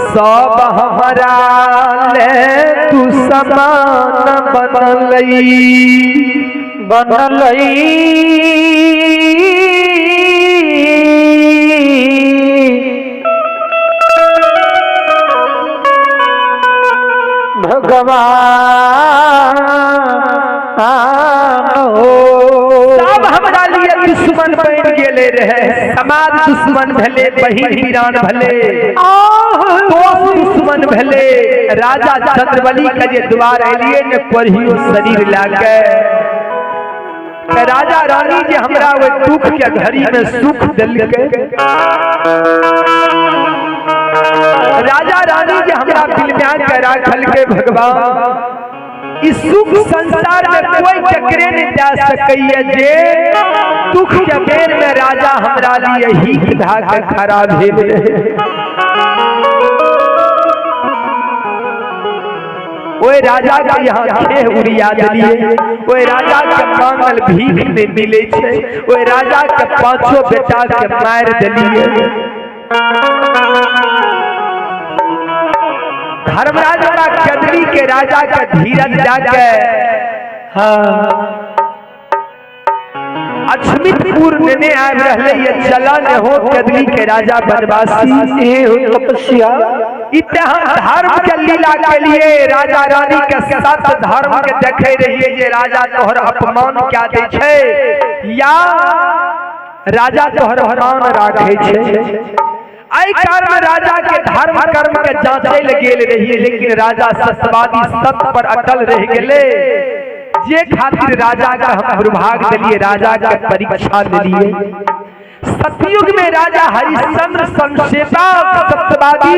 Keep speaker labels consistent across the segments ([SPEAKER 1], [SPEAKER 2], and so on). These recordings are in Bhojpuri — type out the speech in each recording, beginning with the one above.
[SPEAKER 1] सब हमारा ले तू समान बनलई भगवान हो। सब हमरा लिए दुश्मन बन गेले रहे, समाज दुश्मन भले, बहिन वीरान भले, दुश्मन भले। राजा चंद्रबली का जे द्वार एलिए ने पढ़ियो शरीर लागे, राजा रानी जे हमरा वो दुख के घड़ी में सुख दिलके, राजा रानी जे हमरा बिलम्या के राखल के भगवान। इस सुख संसार में कोई चक्रे नहीं जा सकैया जे दुख के बेर में राजा हमरा लिए हित धाके खड़ा भेल रहे। ओए राजा के यहाँ खेह उड़िया दिलिए, ओए राजा के मांगल भीख में मिले छे, ओए राजा के पांचों बेटा के मार दिलिए। धर्मराज कदली के राजा के धीरज जाके अक्षमितपुर ने आए रहले, ये चलन हो कदली के राजा बनवासी तपस्या इतिहास धर्म के लीला के लिए राजा रानी के साथ धर्म के देखे रहिए जे राजा तोहर अपमान क्या दे छे या राजा तोहर मान राखे छे। आई कारण राजा के धर्म कर्म के जांचे गेल रहिए, लेकिन राजा सत्यवादी सत्य पर अटल रह गेले। जे खातिर राजा का हम दुर्भाग्य दिलिए, राजा का परीक्षा दिलिए। सतयुग में राजा हरिश्चंद्र संक्षेपा सत्यवादी,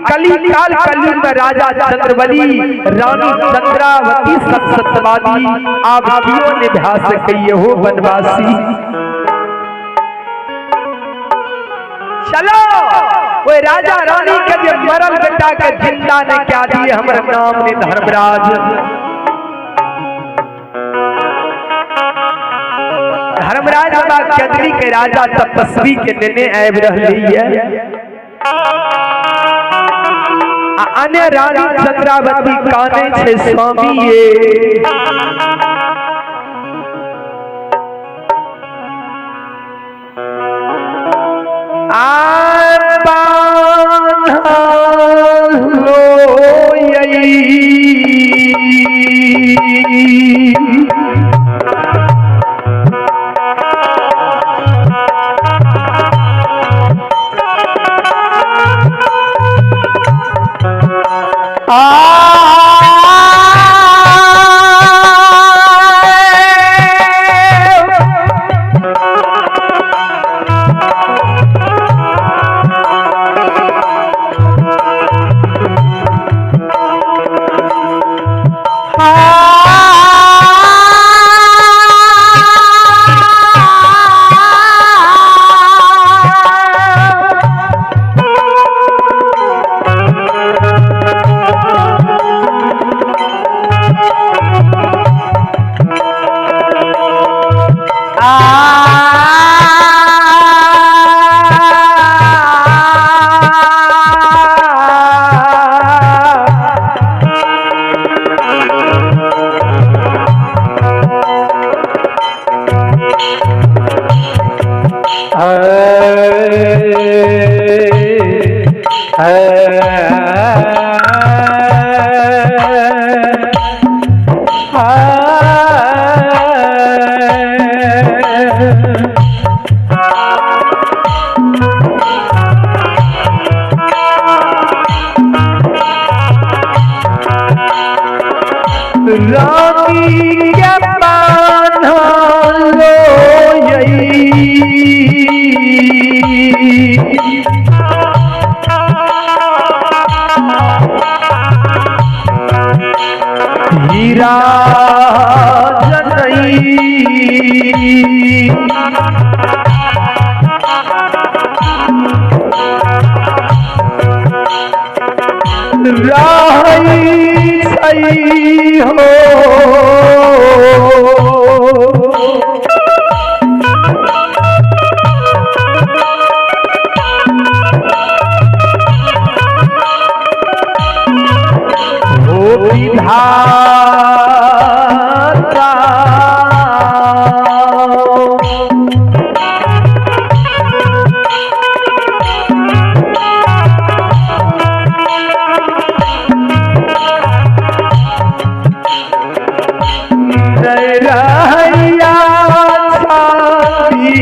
[SPEAKER 1] कली काल कलयुग में राजा चंद्रबली, रानी चंद्रावती सत्यवादी। आप क्यों निभा सकिए हो बनवासी। चलो वो राजा रानी के जे मरल बेटा के जिंदा ने क्या दिए हमारे नाम ने धर्मराज। धर्मराज बाबा कदली के राजा तपस्वी के नेने आब रहली है। अन्य रानी चंद्रावती काने छे स्वामी ये रानी के बान्हा लो हीरा जनई राही सही हो रहैया छाती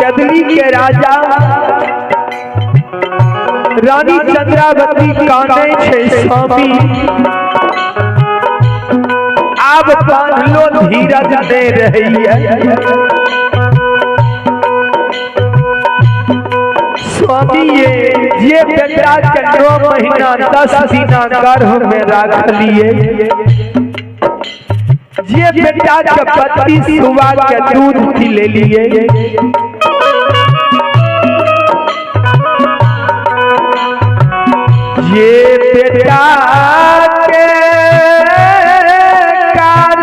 [SPEAKER 1] केदली के राजा रानी चंद्रावती काने छे स्वामी आब बांधलो धीरज दे रही है स्वामी ये बेटा के 9 महीना 10 दिन गर्भ में रख लिए ये बेटा के 32 सुबह के दूध पी ले लिए ये बेटा के कारण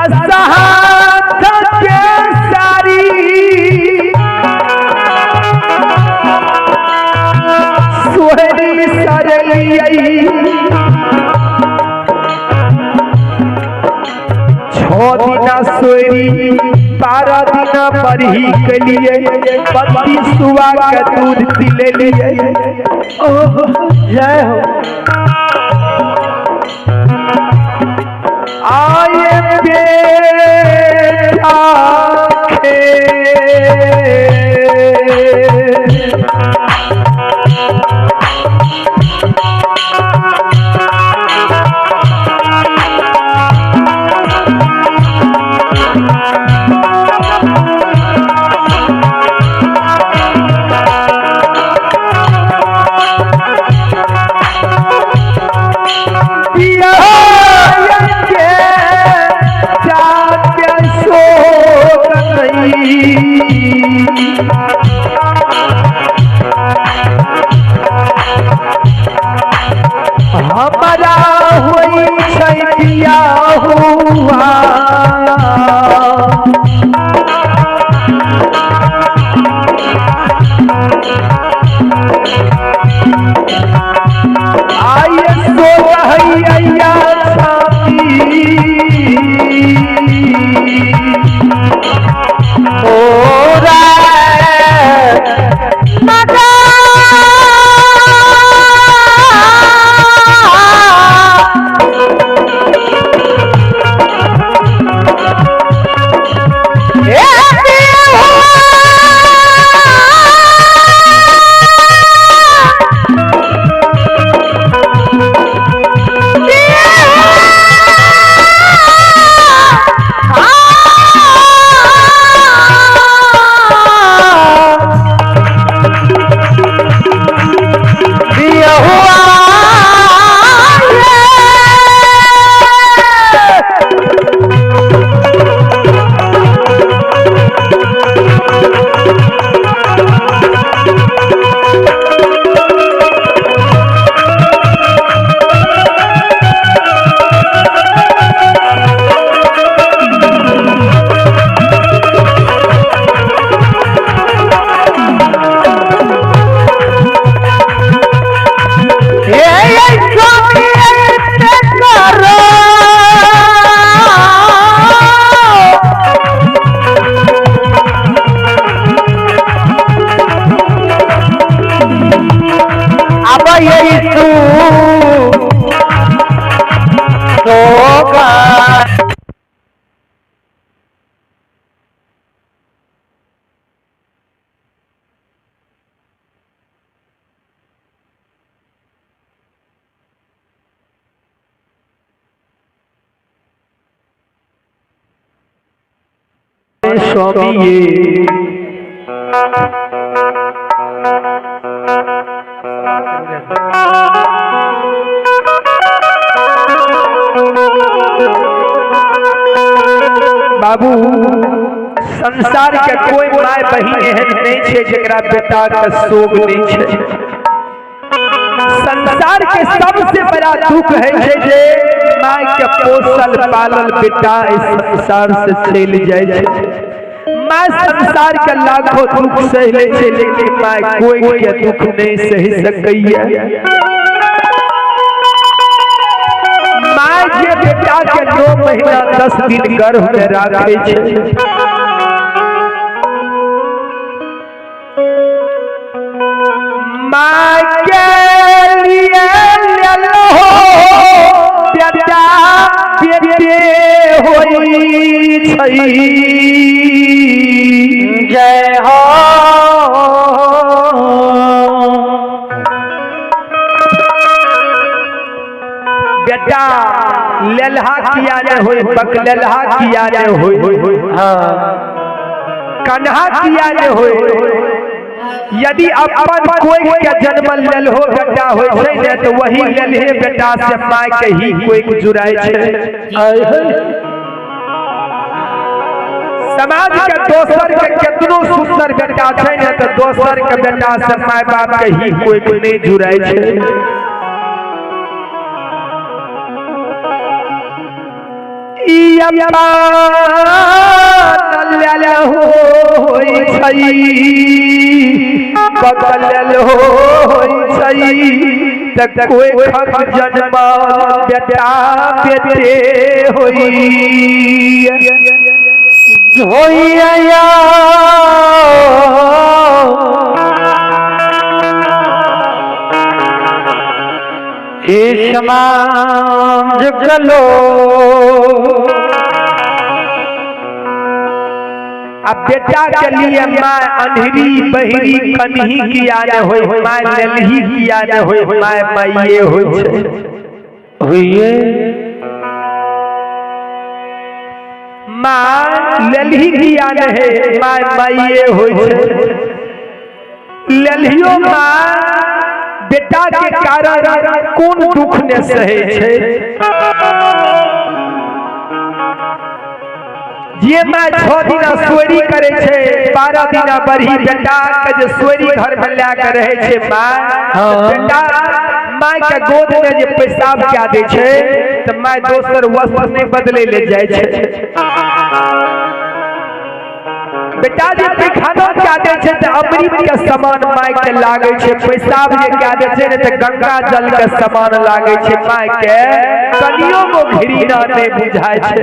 [SPEAKER 1] दशहाथ के सारी सोहरी सरलियई 6 दिन सोहरी 12 दिन बरही के लिए 32 सुबह का दूध पी ले लिए जय हो आए बेटा के हमारा हुई छैया हुआ आइए सो रहिया साथी ओ काने स्वामी ये बाबू संसार के कोई माय बहिन एहन नहीं छे जेकरा बेटा का शोक नहीं छे। संसार के सबसे बड़ा दुख है जे माय के पोसल पालल बेटा इस संसार से चल जाए छे। माय संसार के लाखों दुख सह ले छे लेकिन माय कोई के दुख नहीं सह सकैया। माय जे बेटा के 9 महीना 10 दिन गर्भ में राखे छे, माय के लिए लो बेटा बेटे होई छई। जय हो बेटा लेलहा किया ने होई बकलेलहा किया ने होई कन्हा किया ने होई। यदि अपन कोई के जन्म लेल हो बेटा होय छै ने तो वही लेलहे बेटा से माय के ही कोई जुड़ाय छै। समाज के दोसर के कितनो सुंदर बेटा छै ने तो दोसर के बेटा से माय बाप के ही कोई नहीं जुड़ाय छै। कोई जन्म बेटा बेटे समाज गलो अब बेटा के लिए माय अंधेरी बहिरी कन्ही किया न होय माय लेलही किया न होय माय माये होय छै होइए। माय लेलही किया न है माय माये होय छै। लेलहियो माय बेटा के कारण कोन दुख ने सहे छै। ये माय 6 दिन सोरी करे छे 12 दिन बरही बेटा के जे सोरी घर में ला के रहे छे माय बेटा माय के गोद में जे पेशाब क्या दे छे त माय दोसर वस्त्र नहीं बदले ले जाय छे। बेटा जे पैखाना क्या दे छे त अमृत के समान माय के लागे छे। पेशाब जे क्या दे छे त गंगा जल के समान लागे छे। माय के कनियो को घृणा नहीं बुझाय छे।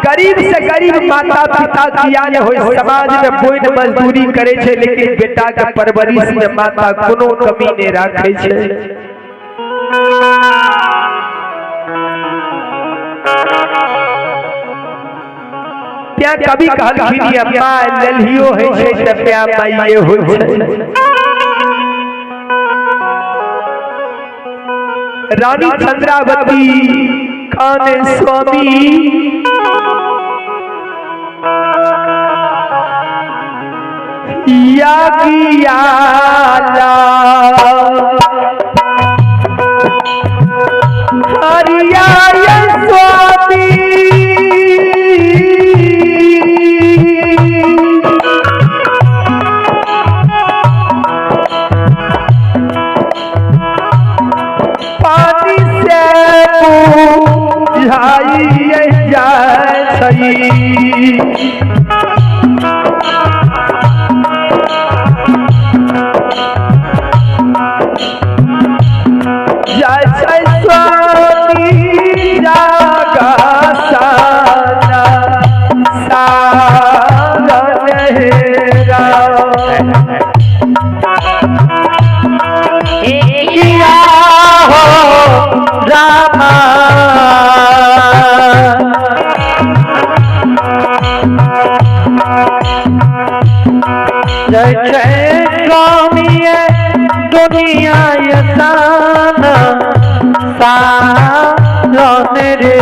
[SPEAKER 1] गरीब से गरीब माता पिता किया ने होय समाज में कोई न मजदूरी करे छे लेकिन बेटा के परवरिश में माता कोनो कमी नहीं राखे छे। क्या कभी कहलखिन ये माय लेलहियो है छे त प्या माये होय छे। रानी चंद्रावती काने स्वामी या किया हरिया स्वामी पानी से बुझाइए जाए सही। दुनिया यसान सा
[SPEAKER 2] जाने रे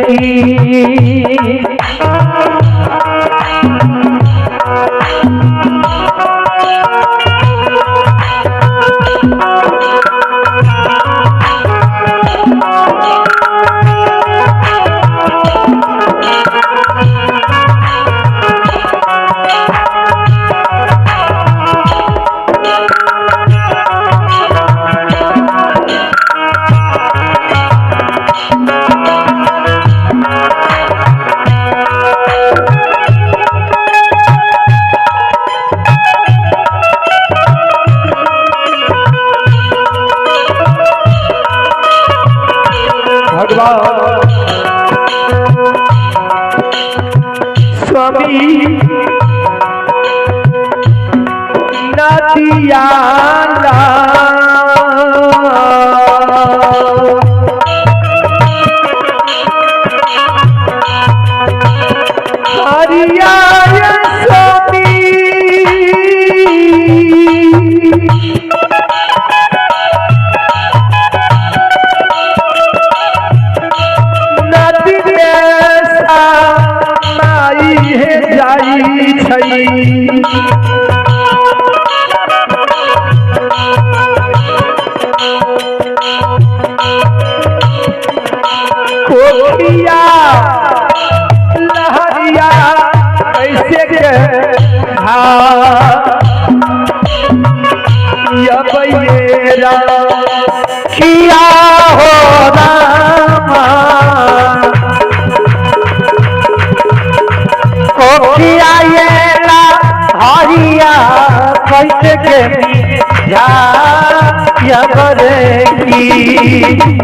[SPEAKER 2] की
[SPEAKER 1] स्वामी नदिया हरिया स्वामी नदी जाई छई कोकिया लहरिया कैसे के यबैरा
[SPEAKER 2] किया हो रामा कोकिया ये ला हरिया कैसे के जा यबरे की